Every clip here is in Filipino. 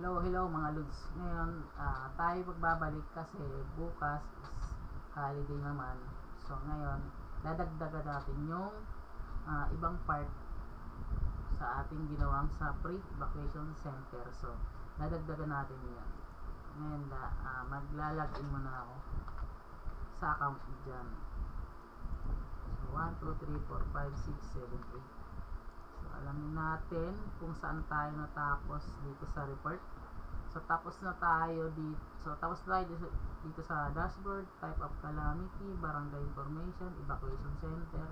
Hello mga Lods. Ngayon, tayo magbabalik kasi bukas is holiday naman. So ngayon, dadagdagan natin yung ibang part sa ating ginawang sa pre-evacuation center. So, dadagdagan natin yan. Ngayon, maglalagin muna ako sa account dyan. So, 1, 2, 3, 4, 5, 6, 7, 8. So, alamin natin kung saan tayo natapos dito sa report. So, tapos na tayo dito sa dashboard, type of calamity, barangay information, evacuation center,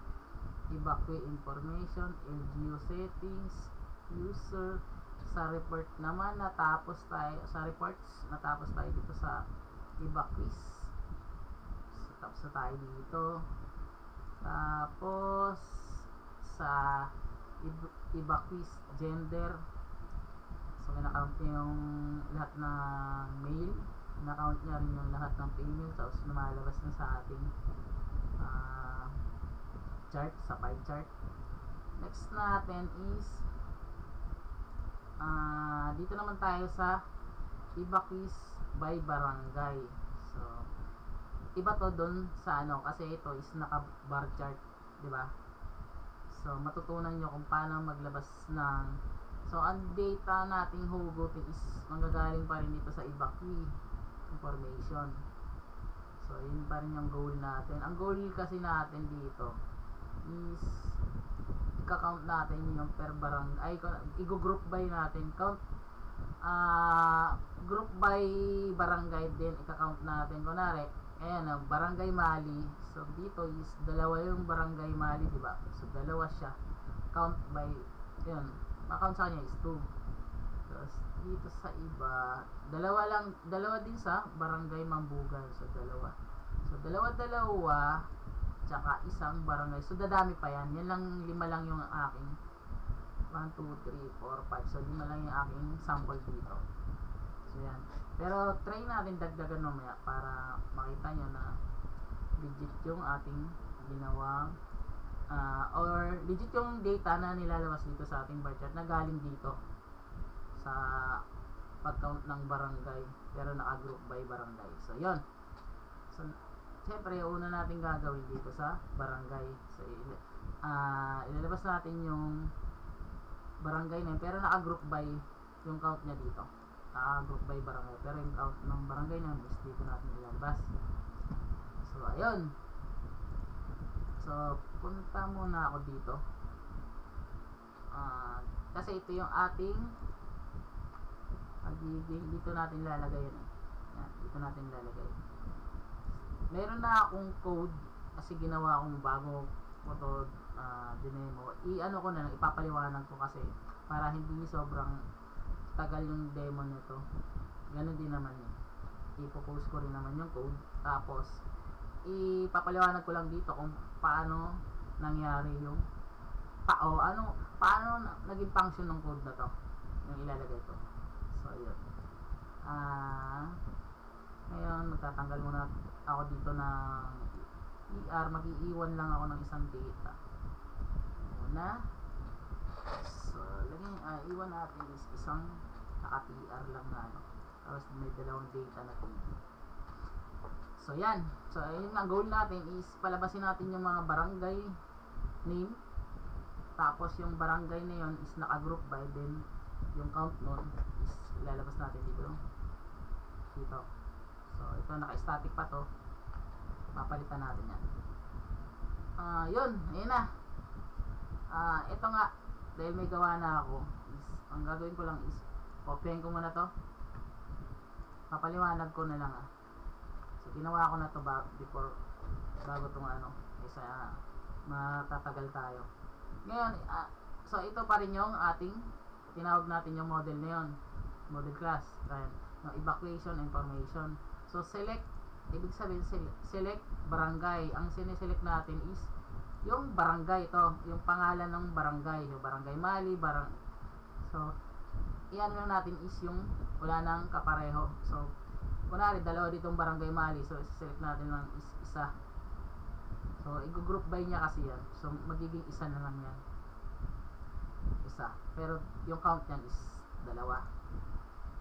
evacuate information, LGU settings, user. Sa report naman, natapos tayo dito sa evacuees. So, tapos na tayo dito. Tapos, sa evacuees gender, so kinakount niya yung lahat ng male, kinakount niya rin yung lahat ng female, tapos lumalabas na sa ating chart, sa pie chart. Next natin is dito naman tayo sa evacuees by barangay. So iba to doon sa kasi ito is naka bar chart, di ba? So, matutunan nyo kung paano maglabas ng... So, ang data nating hugutin is manggagaling pa rin dito sa evacuee information. So, yun pa rin yung goal natin. Ang goal kasi natin dito is i-count natin yung per barangay. I-group by natin. Group by barangay din i-count natin. Kunwari, ayan, barangay Mali. So, dito is dalawa yung barangay Mali, diba? So, dalawa siya. Count by, yun. Makount sa kanya is 2. Tapos, dito sa iba, dalawa din sa barangay Mambugan. So, dalawa. So, dalawa, tsaka isang barangay. So, dadami pa yan. Yan lang, 5 lang yung aking 1, 2, 3, 4, 5. So, 5 lang yung aking sample dito. So, yan. Pero, try natin dagdagan mamaya para makita nyo na legit yung ating ginawang or legit yung data na nilalabas dito sa ating bar chart na galing dito sa pag-count ng barangay pero naka-group by barangay. So, yun. So, siyempre, una natin gagawin dito sa barangay. So, ilalabas natin yung barangay na yun pero naka-group by yung count niya dito. Group by barangay, pero yung count ng barangay na is dito natin ilalabas. So, ayun. So, punta muna ako dito. Kasi ito yung ating dito natin lalagay yun. Yan, dito natin lalagay. Meron na akong code kasi ginawa akong bago ko to dinemo. Ko na lang, ipapaliwanag ko kasi para hindi sobrang tagal yung demo nito. Ganun din naman yun. Ipopost ko rin naman yung code. Tapos, ipapaliwanag ko lang dito kung paano nangyari yung paano naging function ng code na to. Yung ilalagay ko. So, yun. Ngayon, magtatanggal muna ako dito ng ER. Mag-iiwan lang ako ng isang data. Muna. So, iwan natin is isang naka-TR lang na tapos may dalawang data na kung so, yan. So, ayun ang goal natin is palabasin natin yung mga barangay name. Tapos, yung barangay na yun is naka-group by then yung count nun is ilalabas natin dito. So, ito naka-static pa to. Papalitan natin yan. Yun. Ayun na. Ito nga. Dahil may gawa na ako, ang gagawin ko lang is copyahin ko muna to, papaliwanag ko na lang So, ginawa ko na to bago itong isa matatagal tayo. Ngayon, so ito pa rin yung ating tinawag natin yung model na yun, model class, yung evacuation information. So, select, ibig sabihin select barangay. Ang sineselect natin is yung barangay ito, yung pangalan ng barangay, yung barangay Mali, so, iyan lang natin is yung wala nang kapareho. So, kunwari, dalawa ditong barangay Mali, so, select natin ng isa. So, i-group by niya kasi yan. So, magiging isa na lang yan. Isa. Pero, yung count yan is 2.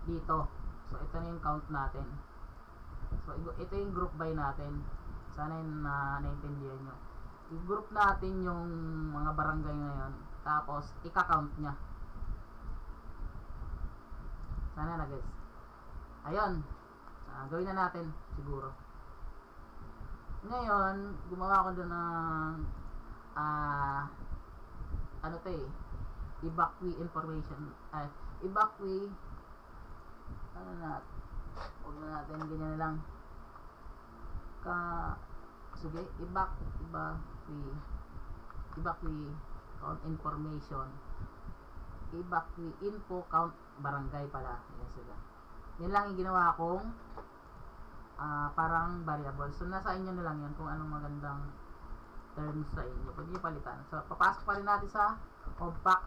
dito. So ito na yung count natin. So ito yung group by natin. Sana naintindihan nyo. I-group natin yung mga barangay ngayon. Tapos i-count nya. Sana na guys. Ayun. Gawin na natin siguro. Ngayon, gumawa ko doon ng ano to eh, evacuee information. Evacuee ano na, huwag na natin ganyan na lang. Sige, evacuee count information, evacuee info count barangay pala. Yan sila. Yan lang yung ginawa kong parang variable. So nasa inyo na lang yan kung anong magandang terms sa inyo. Pwede nyo palitan. So papasok pa rin natin sa compact.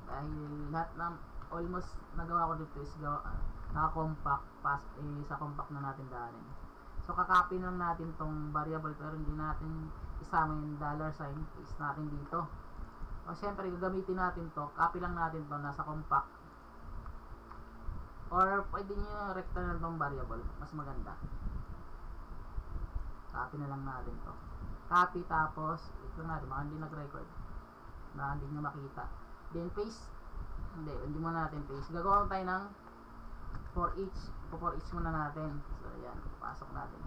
Dahil lahat ng almost nagawa ko dito is naka-compact. Sa compact na natin daanin. So kakopy lang natin tong variable pero hindi natin isama yung $sign. Paste natin dito. O syempre gagamitin natin to. Copy lang natin to nasa compact. Or pwede nyo recta na itong variable. Mas maganda. Copy na lang natin to. Copy tapos, ito natin, baka hindi nag-record. Baka hindi nyo makita. Then paste. Hindi muna natin paste. Gagawa tayo ng for each. For each muna natin. So yan, pasok natin.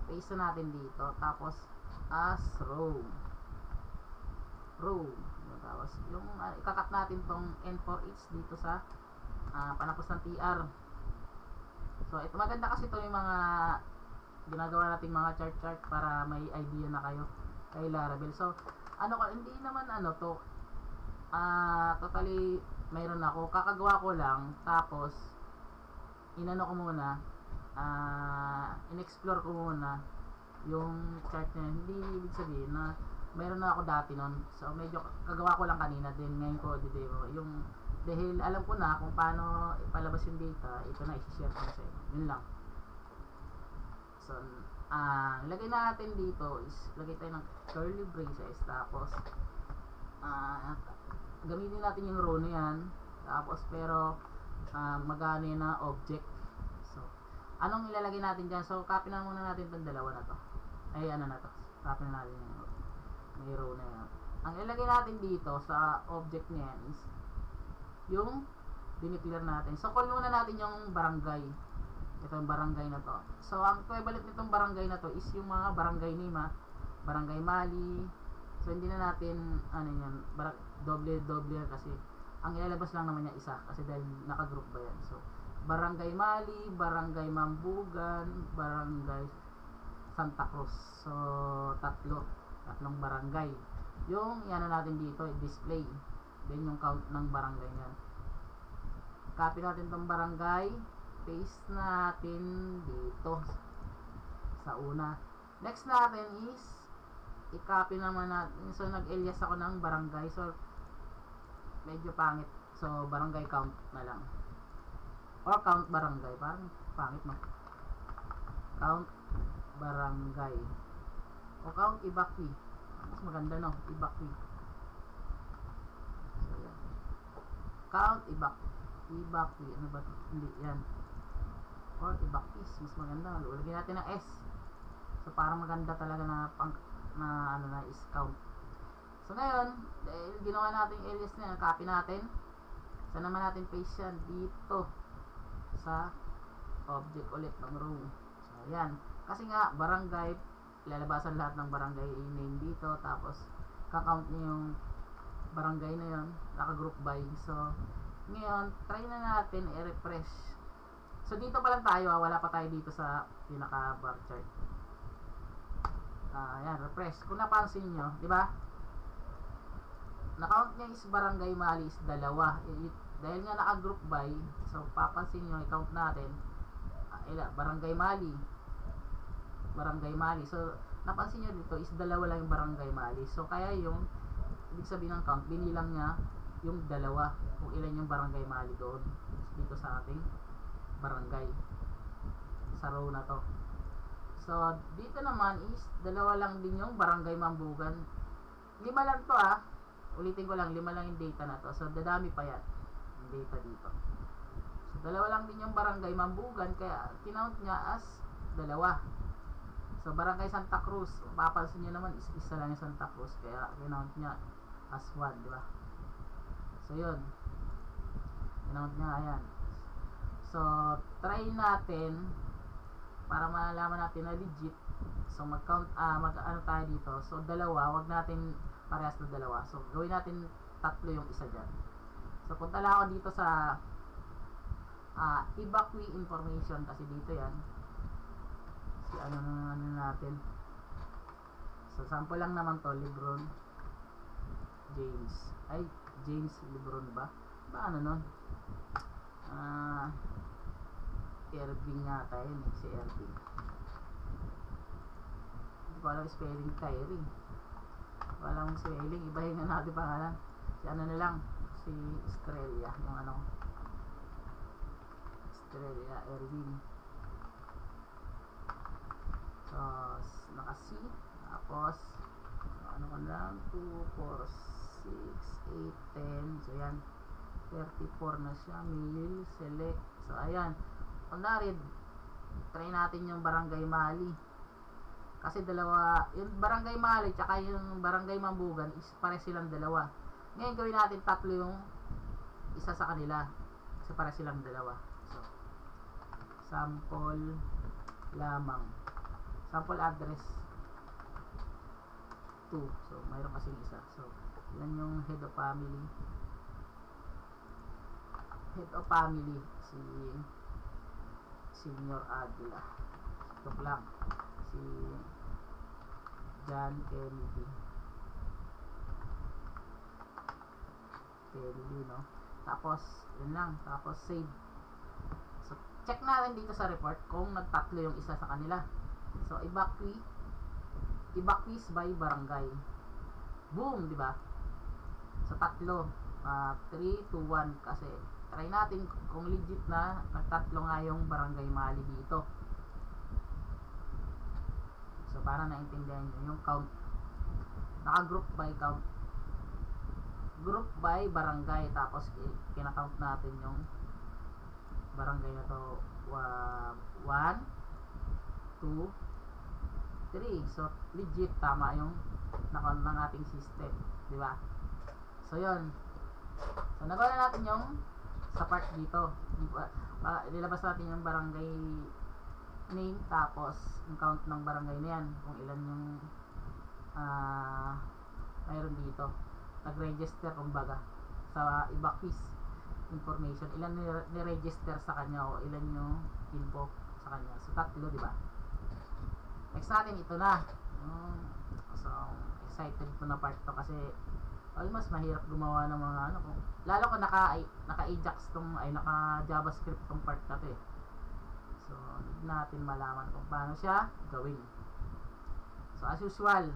Paste na natin dito. Tapos, as row. Tapos, yung ikakat natin tong n for each dito sa panapos ng TR. So ito maganda kasi ito yung mga ginagawa nating mga chart para may idea na kayo kay Laravel. So ano ko, hindi naman ano to totally mayroon ako, kakagawa ko lang tapos inano ko muna in-explore ko muna yung chart na yun. Hindi ibig sabihin na mayroon na ako dati nun. So medyo kagawa ko lang kanina din ngayon ko didemo yung dahil alam ko na kung paano ipalabas yung data, ito na i-share ko sa inyo. Yun lang. So, lagay natin dito is, lagay tayo ng curly braces, tapos, gamitin natin yung row na yan, tapos, pero, magana na object. So, anong ilalagay natin dyan? So, copy na muna natin itong dalawa na to. Ay, ano na to. Copy na natin yung may row na yan. Ang ilalagay natin dito sa object na yan is, yung dineclare natin. So, call muna natin yung barangay. Ito yung barangay na to. So, ang equivalent nitong barangay na to is yung mga barangay name, Barangay Mali. So, hindi na natin, ano yan, doble kasi ang ilalabas lang naman niya isa kasi dahil naka-group ba yan. So, Barangay Mali, Barangay Mambugan, Barangay Santa Cruz. So, tatlong barangay. Yung ano natin dito, display. Then yung count ng barangay niyan. Copy natin tong barangay, paste natin dito sa una. Next natin is i-copy naman natin. So nag-alias ako ng barangay. So medyo pangit. So barangay count na lang. Or count barangay. Parang pangit no. Count barangay. O count evacuee. Mas maganda no, evacuee. Count evacuee. Ano ba ito? Hindi yan. Or evacuees. Mas maganda. Lagyan natin ng S. So parang maganda talaga na ano na is count. So ngayon, dahil ginawa natin yung alias na yan, copy natin. Saan naman natin paste yan? Dito sa object ulit ng row. So yan. Kasi nga barangay, lalabasan lahat ng barangay name dito. Tapos kakount niyo yung barangay na yun, naka-group by. So, ngayon, try na natin i-refresh. So, dito pa lang tayo, wala pa tayo dito sa pinaka-bar chart. Ayan, refresh. Kung napansin nyo, di ba? Na-count niya is barangay Mali is 2. Dahil nga naka-group by, so, papansin nyo, i-count natin, barangay Mali. Barangay Mali. So, napansin nyo dito is 2 lang yung barangay Mali. So, kaya yung ibig sabihin ng count, binilang niya yung 2 kung ilan yung barangay Mali doon dito sa ating barangay sa row na to. So dito naman is 2 lang din yung barangay Mambugan. 5 lang to ulitin ko lang, 5 lang yung data na to. So dadami pa yan yung data dito. dalawa lang din yung barangay Mambugan, kaya kinount niya as dalawa. So barangay Santa Cruz, mapapansin niyo naman isa lang yung Santa Cruz, kaya kinount niya as 1, di ba? So yun, kinount niya, ayan. So try natin para malaman natin na legit. So mag-count, ano tayo dito. So dalawa, wag natin parehas na dalawa. So gawin natin tatlo yung isa dyan. So punta lang ako dito sa evacuee information, kasi dito yan. Si ano natin. So sample lang naman to, Lebron James. Ay, James Lebron ba? Ano nun? Irving yata yun si Irving. Hindi ko alam spelling Kyrie. Walang spelling, ibahin nga natin pangalan. Si ano na lang, si Estrella, yung ano, Estrella Irving. So naka-C, tapos ano ko lang, 2, 4, 6, 8, 10. So yan, 34 na siya. Male, select. So ayan, kunwari try natin yung Barangay Mali, kasi dalawa yung Barangay Mali tsaka yung Barangay Mambugan is pare silang dalawa. Ngayon gawin natin tatlo yung isa sa kanila, kasi pare silang dalawa. So sample lamang, sample address 2. So mayroon kasing isa. So yan yung head of family. Head of family si Senior Aguila. Ito lang si John Kennedy, no? Tapos yun lang, tapos save. So check natin dito sa report kung nagtatlo yung isa sa kanila. So evacuees by barangay, boom, di ba? So tatlo, 3, 2, 1, kasi try natin kung legit na nagtatlo nga yung Barangay Mali dito. So para naintindihan nyo yung count, naka-group by count, group by barangay, tapos kinakount natin yung barangay na to. 1, 2, 3. So legit, tama yung na-count ng ating system, di ba? So yun, so nagawa na natin yung sa part dito. Nilabas natin yung barangay name, tapos yung count ng barangay na yan, kung ilan yung mayroon dito. Nag-register kumbaga sa evacuees information, ilan ni-register sa kanya o ilan yung info sa kanya. So tatlo, di ba? Next natin ito na. So excited ko na part to, kasi almost mahirap gumawa ng mga ano, lalo ko naka-Ajax tong, ay naka JavaScript tong part na to eh. So hindi natin malaman kung paano siya gawin. So as usual,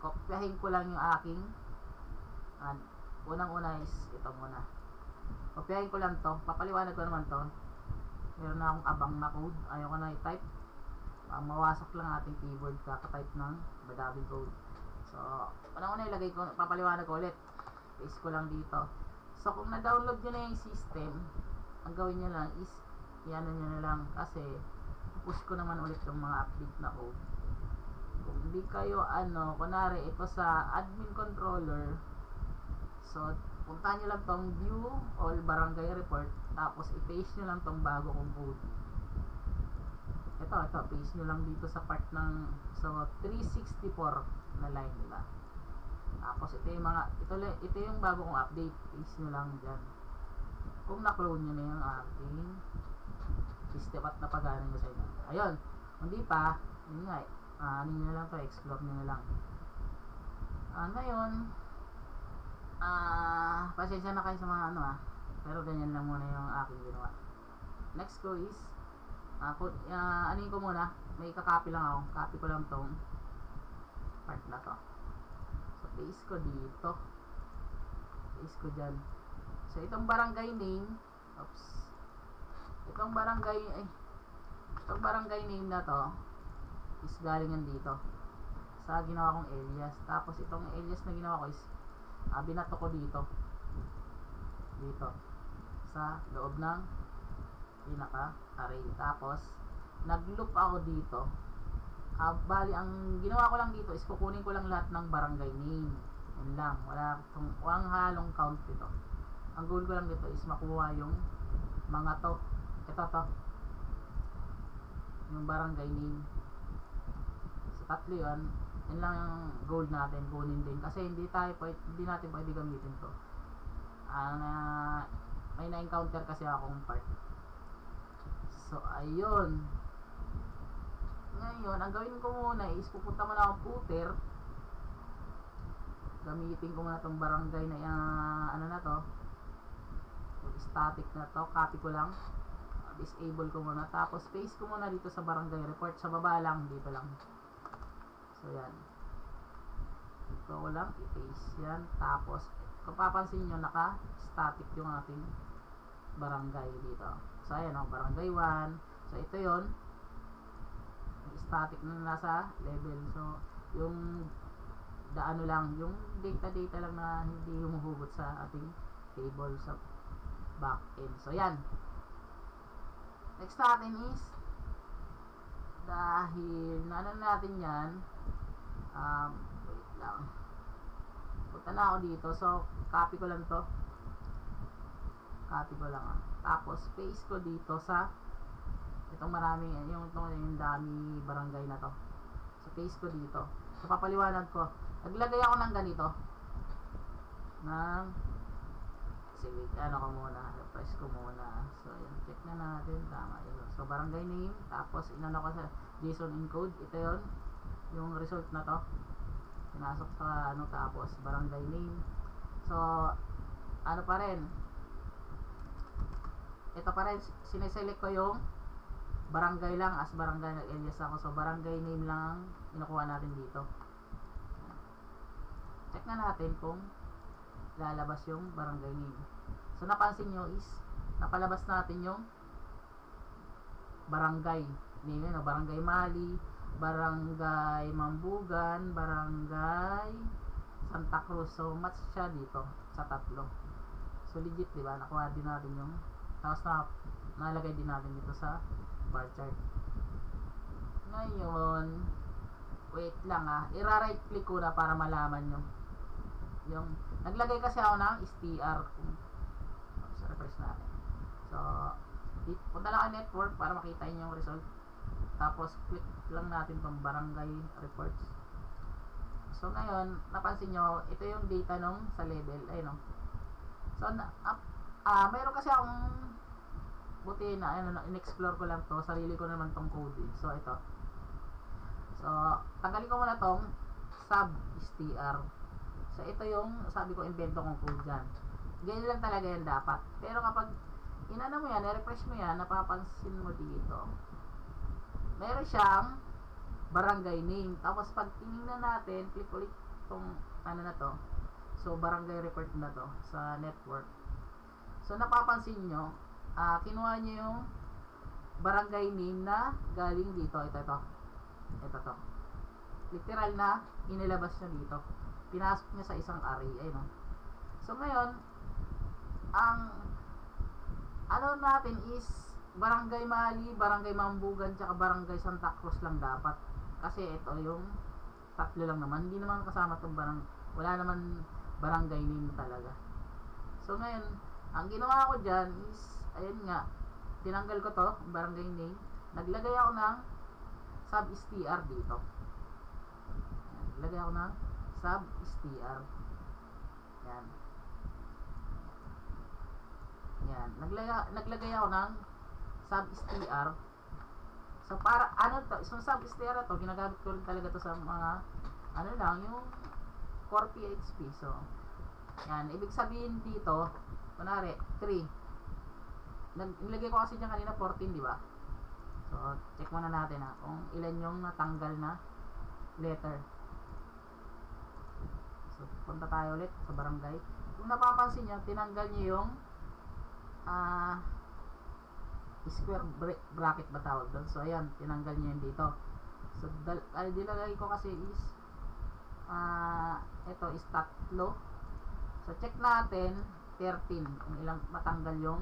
kopyahin ko lang yung aking unang-una is ito muna. Kopyahin ko lang to, papaliwanag ko naman to. Meron na akong abang na code, ayaw ko na i-type. Mawasak lang ating keyboard kaka-type ng badabing code. So unang-una ilagay ko, papaliwanag ko ulit, paste ko lang dito. So kung na-download nyo na yung system, ang gawin nyo lang is iano nyo na lang, kasi push ko naman ulit yung mga update na code. Kung hindi kayo kunwari ito sa admin controller, so puntahan nyo lang tong view all barangay report, tapos i-paste nyo lang tong bago kong code. Ito, paste nyo lang dito sa part ng, so 364 na line, diba? Tapos ito yung bago kong update, paste nyo lang dyan. Kung na-clone nyo na yung ating system at napagana nyo sa inyo. Ayun, hindi pa, yun nga, ano nyo lang to, explore nyo na lang. Ngayon, pasensya na kayo sa mga pero ganyan lang muna yung aking ginawa. Next ko is, anin ko muna, may kakopy lang ako, copy ko lang tong part na to. So paste ko dito, paste ko dyan. So itong barangay name, itong barangay name na to is galingan dito sa ginawa kong alias. Tapos itong alias na ginawa ko is binato ko dito. sa loob ng pinaka-array. Tapos, nag-loop ako dito. Bali, ang ginawa ko lang dito is kukunin ko lang lahat ng barangay name. Yun lang. Walang halong count dito. Ang goal ko lang dito is makuha yung mga to. Ito to. Yung barangay name. So, tatlo yun. Yun lang yung goal natin. Kunin din. Kasi hindi natin pwede gamitin to. May na-encounter kasi akong part. So, ayun. Ngayon, ang gawin ko muna is pupunta muna akong footer. Gamitin ko muna itong barangay na ano na to. Yung static na to. Copy ko lang. Disable ko muna. Tapos, paste ko muna dito sa barangay report. Sa baba lang. Dito lang. So, yan. Ito ko lang. I-paste yan. Tapos, kung papansin nyo, naka-static yung ating barangay dito. So, ayan o. Barangay 1. So, ito yon static na nasa level. So, yung ano lang, yung data lang na hindi humuhugot sa ating table sa backend. So, yan. Next natin is dahil ano natin yan, wait lang. Punta na ako dito. So, copy ko lang to. Copy ko lang. Tapos, paste ko dito sa itong maraming, yung dami barangay na to. So, paste ko dito. So, papaliwanag ko. Naglagay ako ng ganito. Sige, ano ko muna. Refresh ko muna. So, yun. Check na natin. Tama yun. So, barangay name. Tapos, inano ko sa JSON encode. Ito yun. Yung result na to. Pinasok sa tapos, barangay name. So, ano pa rin. Ito pa rin. Sineselect ko yung barangay lang as barangay nag-alias ako. So, barangay name lang inukuha natin dito. Check na natin kung lalabas yung barangay name. So, napansin nyo is napalabas natin yung barangay name. Barangay Mali, barangay Mambugan, barangay Santa Cruz. So, match siya dito sa tatlo. So, legit, diba? Nakuha din natin yung tapos nalagay din natin dito sa bar chart. Ngayon, wait lang i-right click ko na para malaman nyo. Yung, naglagay kasi ako ng str. So, refresh natin. So, punta lang ang network para makita nyo yung result. Tapos, click lang natin tong barangay reports. So, ngayon, napansin nyo, ito yung data nung sa level. Ayun o. So, mayroon kasi akong buti na, in-explore ko lang to. Sarili ko naman tong code. So, ito. So, tanggalin ko muna tong sub-str. So, ito yung, sabi ko, invento kong code dyan. Ganyan lang talaga yan dapat. Pero kapag, inano mo yan, refresh mo yan, napapansin mo dito. Meron siyang barangay name. Tapos, pag tinignan natin, click ulit tong, ano na to. So, barangay report na to sa network. So, napapansin nyo, kinuha nyo yung barangay name na galing dito. Ito to. Literal na inilabas nyo dito. Pinasok nyo sa isang array. Ayun. So, ngayon, ang ano natin is barangay Mali, barangay Mambugan, tsaka barangay Santa Cruz lang dapat. Kasi ito yung tatlo lang naman. Hindi naman kasama itong wala naman barangay name talaga. So, ngayon, ang ginawa ko dyan is, ayun nga, tinanggal ko to, barangay name. Naglagay ako ng sub-str dito. Naglagay ako ng sub-str. Yan. Yan. Naglagay ako ng sub-str. So, para, ano to, isang sub-str to, ginagamit ko rin talaga to sa mga, ano lang, yung core PHP. So, yan. Ibig sabihin dito, kunwari, 3. Nilagay ko kasi dyan kanina 14, di ba? So, check muna natin kung ilan yung natanggal na letter. So, punta tayo ulit sa barangay. Kung napapansin nyo, tinanggal nyo yung square bracket ba tawag doon? So, ayan, tinanggal nyo yun dito. So, dilagay ko kasi is ito is tatlo. So, check natin 13 kung ilang matanggal yung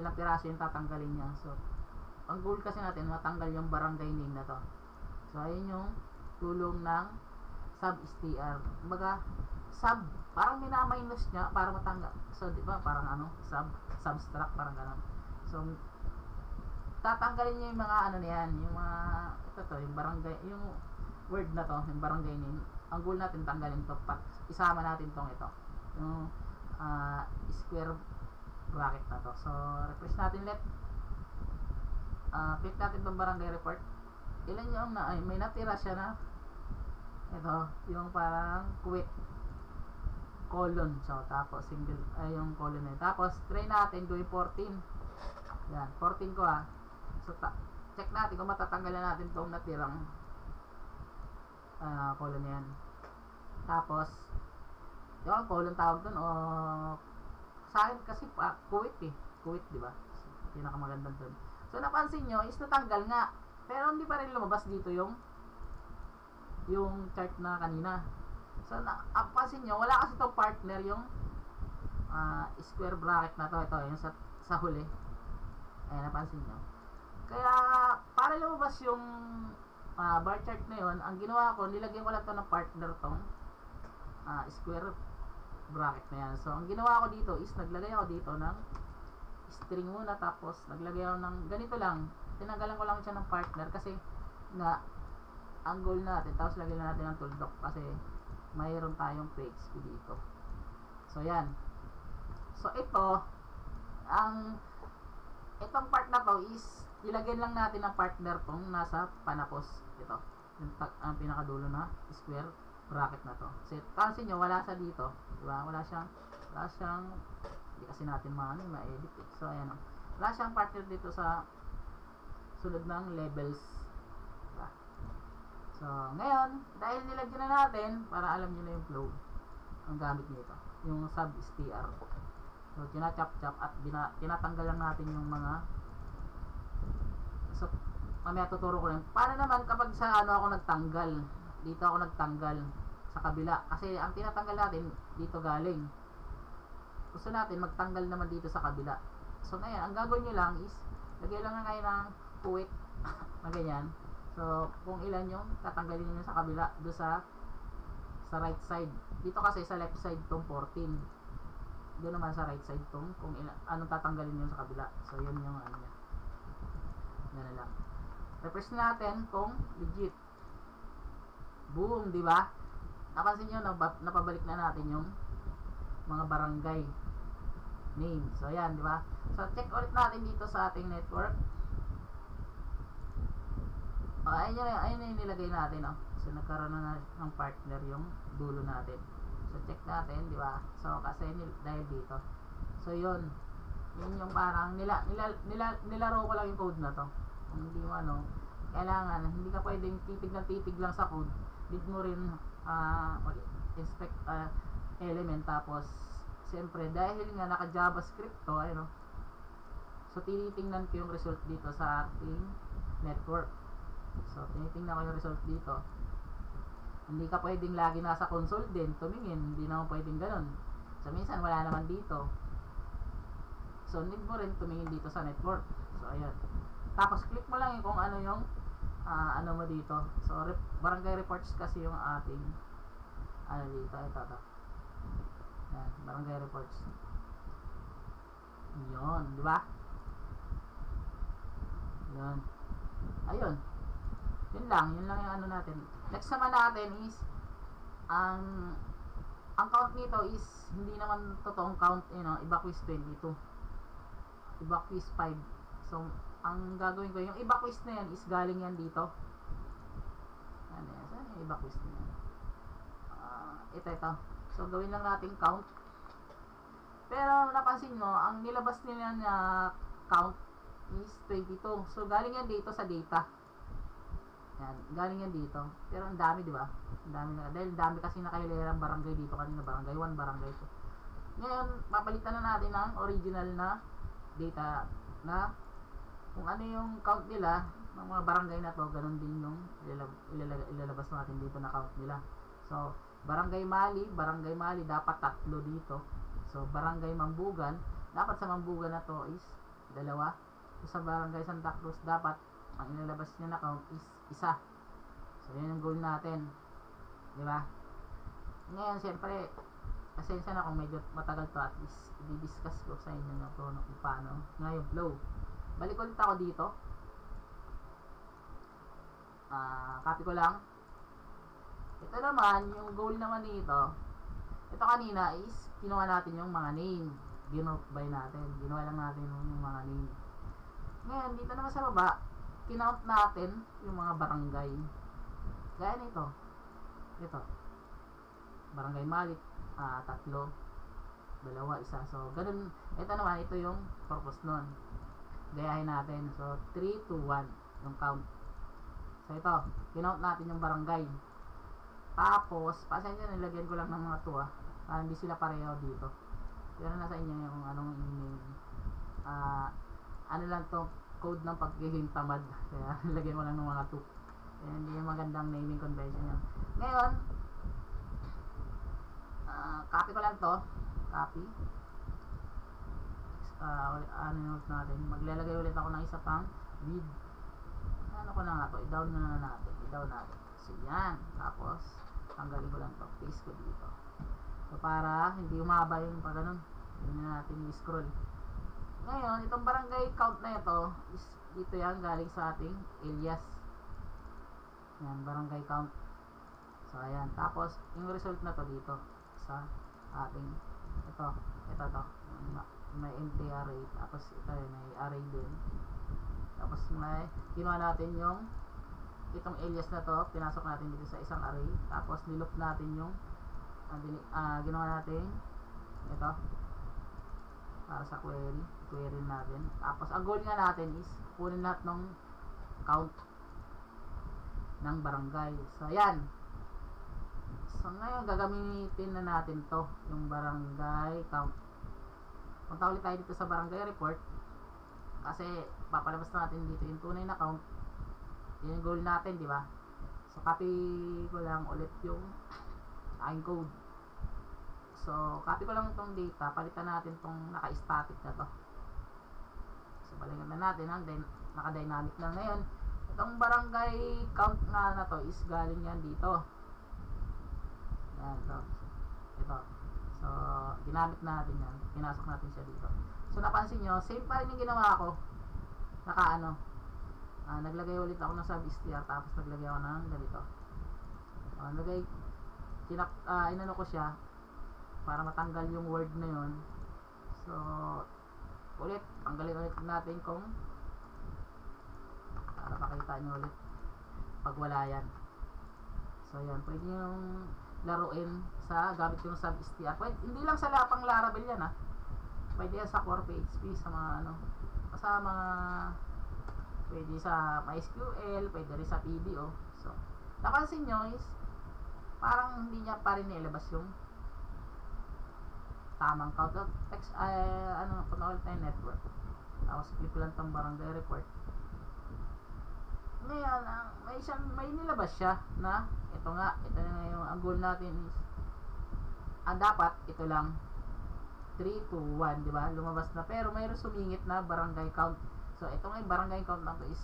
ilang piraso yung tatanggalin niya. So, ang goal kasi natin, matanggal yung barangay name na to. So, ayun yung tulong ng sub-str. Kumbaga, parang minaminus niya para matanggal. So, di ba, parang subtract, parang ganun. So, tatanggalin niya yung mga na yan, yung mga, yung barangay, yung word na to, yung barangay name. Ang goal natin, tanggalin to, isama natin tong ito. Yung square bracket na to. So, refresh natin ulit. Click natin itong barangay report. Ilan yung may natira siya na ito, yung parang quit colon. So, tapos single, yung colon na yun. Tapos, try natin gawin 14. Yan, 14 ko So, check natin kung matatanggalan natin itong natirang colon yan. Tapos, yung colon tawag dun, o sa akin kasi quit quit, di ba? So, pinakamagandang dun. So, napansin nyo is natanggal nga, pero hindi pa rin lumabas dito yung chart na kanina. So, napansin nyo, wala kasi itong partner yung square bracket na to. Ito, yung sa huli. Ayan, napansin nyo. Kaya, para lumabas yung bar chart na yun, ang ginawa ko, nilagyan ko lang to ng partner tong square bracket na yan. So, ang ginawa ko dito is, naglagay ako dito ng string muna, tapos naglagay ako ng ganito lang. Tinanggalan ko lang siya ng partner kasi nga, ang goal natin, tapos lagyan natin ng tuldok kasi mayroon tayong PHP dito. So, yan. So, itong part na to is, ilagyan lang natin ng partner tong nasa panapos. Ito, ang pinakadulo na square bracket na to. So, pansin nyo, wala sa dito. Diba? Wala siyang, hindi kasi natin ma-edit eh. So, ayan o. Wala siyang partner dito sa sunod ng levels. Diba? So, ngayon, dahil nilagyan na natin, para alam nyo na yung flow, ang gamit nito. Yung sub-str. So, tinachop-chop at tinatanggal lang natin yung mga. So, mamaya tuturo ko lang. Paano naman kapag sa ako nagtanggal? Dito ako nagtanggal sa kabila. Kasi ang tinatanggal natin, dito galing. Gusto natin magtanggal naman dito sa kabila. So, ngayon, ang gagawin nyo lang is, lagay lang na kayo ng quit na ganyan. So, kung ilan yung tatanggalin nyo sa kabila, do sa right side. Dito kasi sa left side tong 14. Doon naman sa right side tong kung anong tatanggalin nyo sa kabila. So, yun yung ano niya. Yan na lang. Refresh natin kung legit. Boom, di ba? Napansin nyo, napabalik na natin yung mga barangay name. So, ayan, di ba? So, check ulit natin dito sa ating network. Ayun yung nilagay natin, oh. So, nagkaroon na ng partner yung dulo natin. So, check natin, di ba? So, kasi dahil dito. So, yun. Yun yung parang nilaro ko lang yung code na to. Kung hindi mo kailangan, hindi ka pwedeng titig lang sa code. Need mo rin inspect element, tapos siyempre dahil nga naka JavaScript to, so tinitingnan ko yung result dito sa ating network. So tinitingnan ko yung result dito. Hindi ka pwedeng lagi nasa console din tumingin, hindi naman pwedeng ganun. So minsan wala naman dito. So need mo rin tumingin dito sa network. So ayan. Tapos click mo lang kung ano yung ano mo dito. So barangay reports kasi yung ating dito. Ito. Yan, barangay reports. Yun, di ba? Yun. Ayun. Yun lang yung ano natin. Next naman natin is ang count nito is hindi naman totoong count, iba quiz 22. Iba quiz 5. So, ang gagawin ko, yung iba quiz na yan is galing yan dito. Ano yan? Saan yung iba quiz na yan? Ito. So, gawin lang natin count. Pero, napansin nyo, ang nilabas nila na count is 22. So, galing yan dito sa data. Yan, galing yan dito. Pero, ang dami, di ba? Ang dami na. Dahil dami kasi nakailerang barangay dito kanina. Barangay 1, barangay 2. Ngayon, papalitan na natin ng original na data na kung ano yung count nila ng mga barangay na to, ganun din yung ilalabas natin dito na count nila. So, Barangay Mali dapat 3 dito. So, Barangay Mambugan, dapat sa Mambugan na to is dalawa. So, sa barangay Santa Cruz, dapat ang ilalabas niya na count is isa. So, yun yung goal natin. Di ba? Ngayon, siyempre, pasensya na kung medyo matagal to, at least i-discuss ko sa inyo na kung paano. Ngayon, flow. Balik ulit ako dito. Copy ko lang. Ito naman, yung goal naman nito, ito kanina is, kinuha natin yung mga name. Ginote by natin. Ginawa lang natin yung mga name. Ngayon, dito naman sa baba, kinount natin yung mga barangay. Gaya nito. Ito. Barangay Malit, 3, 2, 1. So, ganun. Ito naman, ito yung purpose nun. Gayahin natin. So, 3, 2, 1 yung count. So, ito. Kinount natin yung barangay. Tapos, pasensya, nilagyan ko lang ng mga to para hindi sila pareho dito. Pero nasa inyo yung anong email. Ano lang to, code ng pagiging tamad. Kaya nilagyan ko lang ng mga to. Kaya hindi yung magandang naming convention yan. Ngayon, copy ko lang to. Copy. Ano natin? Maglalagay ulit ako ng isa pang with. Ano ko na nga to? I-down na natin. I-down natin. So, yan. Tapos, tanggalin ko lang to. Paste ko dito. So, para hindi umaba yung pag ganun. Hindi na natin i-scroll. Ngayon, itong barangay count na ito, is dito yan, galing sa ating alias. Yan, barangay count. So, ayan. Tapos, yung result na to dito sa ating, ito to. May empty array. Tapos, ito yun, may array din. Tapos, may, kinuha natin yung itong alias na to, pinasok natin dito sa isang array. Tapos, niloop natin yung ginawa natin ito para sa query natin. Tapos, ang goal nga natin is kunin lahat ng count ng barangay. So, ayan. So, ngayon, gagamitin na natin to, yung barangay count. Punta ulit tayo dito sa barangay report kasi papalabas natin dito yung tunay na count. Yan yung goal natin, di ba? So, copy ko lang ulit yung aking code. So, copy ko lang itong data. Palitan natin itong naka-static na to. So, balikan na natin ang naka-dynamic na ngayon. Itong barangay count nga na to is galing yan dito. Yan, ito. Ito. So, ginamit natin yan. Pinasok natin siya dito. So, napansin nyo, same pa rin yung ginawa ko. Naglagay ulit ako ng sub-str, tapos naglagay ako ng ganito. Inano ko siya para matanggal yung word na yun. So, ulit, tanggalin ulit natin kung para makita nyo ulit pag wala yan. So, yan, pwede yung laruin sa gamit yung sub-str. Hindi lang sa lapang Laravel yan pwede yan sa core PHP, sa mga pwede sa MySQL, pwede rin sa PDO. So, napansin nyo is parang hindi niya pa rin nilabas yung tamang count of text, ulit tayo network. Tapos, click lang itong barangay report. Ngayon, may nilabas siya na ito na yung ang goal natin is dapat ito lang 3, 2, 1, di ba? Lumabas na, pero mayroon sumingit na barangay count. So, ito nga yung barangay count na to is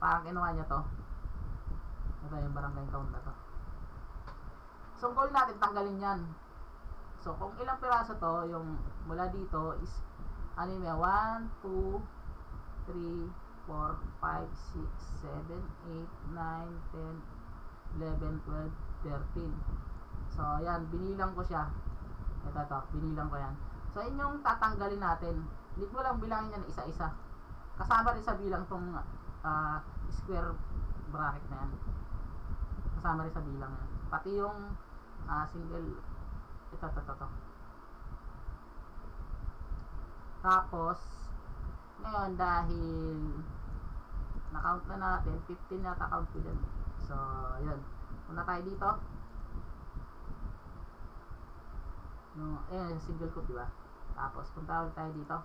parang kinuha niya to. Ito yung barangay count na to. So, goal natin tanggalin yan. So, kung ilang piraso to, yung mula dito is 1, 2, 3, 4, 5, 6, 7, 8, 9, 10, 11, 12, 13. So, yan, binilang ko siya. Ito, binilang ko yan. So, yun yung tatanggalin natin. Hindi mo lang bilangin yan isa-isa. Kasama rin sa bilang tong square bracket na yan. Kasama rin sa bilang yan. Pati yung single, ito. Tapos, ngayon dahil na-count na natin, 15 na count ko dyan. So, yun. Punta tayo dito. Single code, diba? Tapos, punta ulit tayo dito.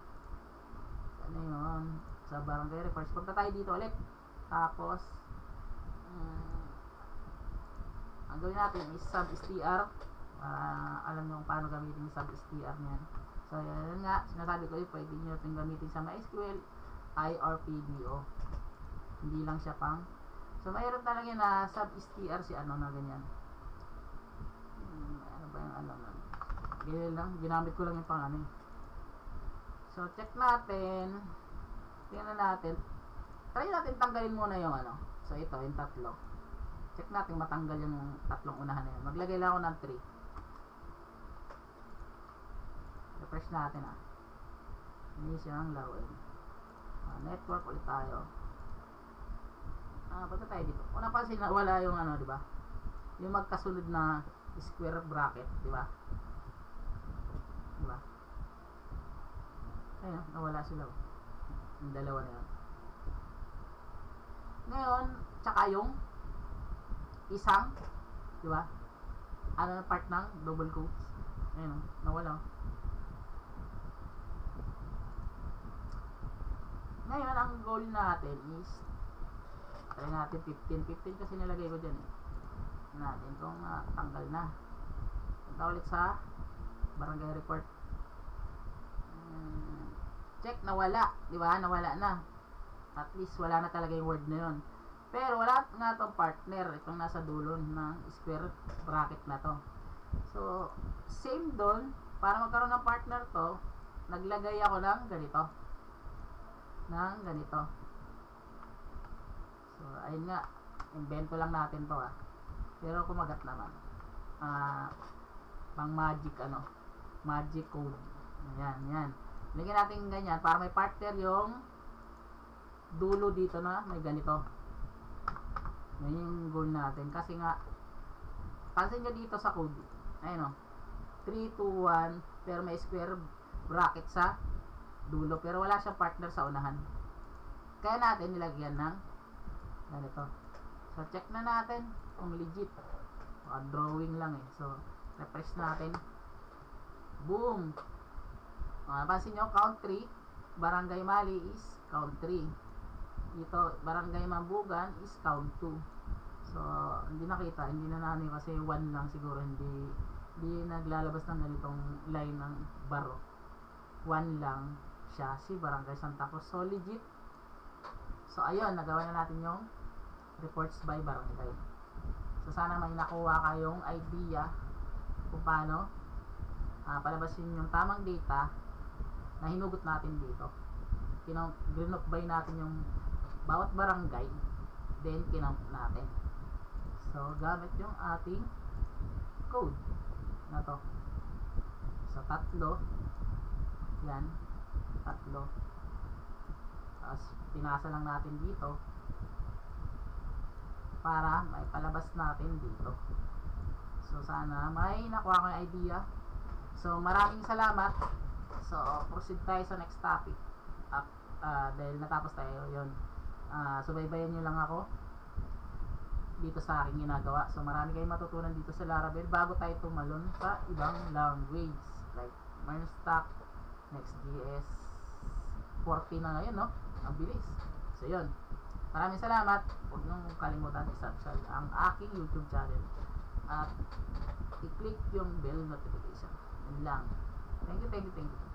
Ano yun? Sa barangay reports. Punta tayo dito ulit. Tapos, ang gawin natin is sub-str. Alam nyo kung paano gamitin yung sub-str niyan. So, So, yan nga, sinasabi ko pwede nyo itong gamitin sa MySQL, IRPDO. Hindi lang siya pang. So, mayroon talaga na sub-str si ano na ganyan. Ano ba yung ano na? Ganyan lang, ginamit ko lang yung pang ano. So, check natin. Tingnan natin. Try natin tanggalin muna yung ano. So, ito, yung tatlo. Check natin matanggal yung tatlong unahan na yun. Maglagay lang ako ng 3. Refresh natin Hindi siyang laruin. Network ulit tayo. Punta tayo dito. Kung napansin na wala yung ano, di ba? Yung magkasunod na square bracket, di ba? Di ba? Ayun, nawala sila. Yung dalawa na yun. Ngayon, tsaka yung isang, di ba? Ano na part ng double quotes? Ayun, nawala. Ngayon, ang goal natin is try natin 15 kasi nilagay ko dyan natin kung tanggal na. Punta ulit sa barangay report. Check, nawala, di ba? Nawala na. At least wala na talaga yung word na yun. Pero wala nga tong partner, itong nasa dulo ng square bracket na to. So, same doon, para magkaroon ng partner to, naglagay ako ng ganito. So, ayun nga, invento lang natin to pero kumagat naman. Pang magic magic code. Yan. Lagyan natin ganyan para may partner yung dulo dito na may ganito. Yan yung goal natin. Kasi nga, pansin nyo dito sa code, ayun 3, 2, 1, pero may square bracket sa dulo, pero wala siyang partner sa unahan. Kaya natin nilagyan ng ganito. So, check na natin kung legit. Drawing lang So, refresh natin. Boom! Pansin nyo, count 3. Barangay Mali is count 3. Dito, Barangay Mambugan is count 2. So, hindi nakita. Hindi na namin kasi 1 lang siguro. Hindi naglalabas ng ganitong line ng baro. 1 lang siya si Barangay Santa Cruz. So, legit. So, ayun. Nagawa na natin yung reports by barangay. So, sana may nakuha kayong idea kung paano palabasin yung tamang data na hinugot natin dito. Grinop by natin yung bawat barangay, then kinount natin. So, gamit yung ating code na to. So, 3. Yan. 3. Tapos, pinasa lang natin dito para may palabas natin dito. So, sana may nakuha ko yung idea. So, maraming salamat. So, proceed tayo sa next topic. Dahil natapos tayo yun. Subaybayan nyo lang ako dito sa aking ginagawa. So, marami kayong matutunan dito sa Laravel bago tayo tumalon sa ibang language. Like, Merstock, Next.js, 40 na ngayon, Ang bilis. So, yun. Maraming salamat. Huwag niyong kalimutan i-subscribe ang aking YouTube channel at i-click yung bell notification. Yun lang. Thank you.